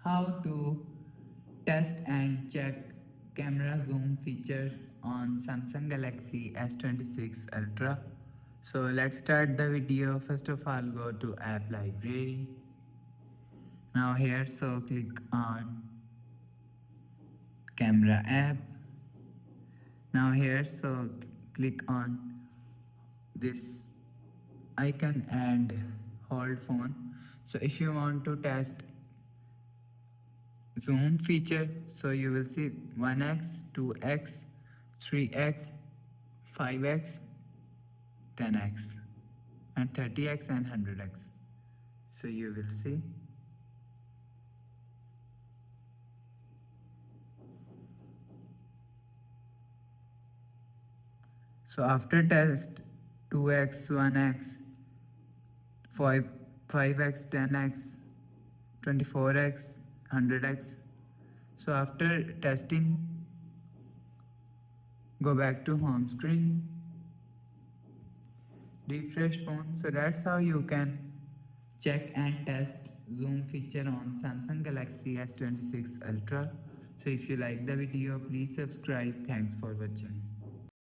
how to test and check camera zoom feature on Samsung Galaxy S26 Ultra. So let's start the video. First of all, go to app library. Now here, so click on camera app. Now here, so click on this icon and hold phone. So if you want to test zoom feature, so you will see 1x, 2x, 3x, 5x, 10x, and 30x and 100x. So you will see. So after test 2x, 1x, 5x, 10x, 24x, 100x. So after testing, go back to home screen, refresh phone. So that's how you can check and test zoom feature on Samsung Galaxy S26 Ultra. So if you like the video, please subscribe. Thanks for watching.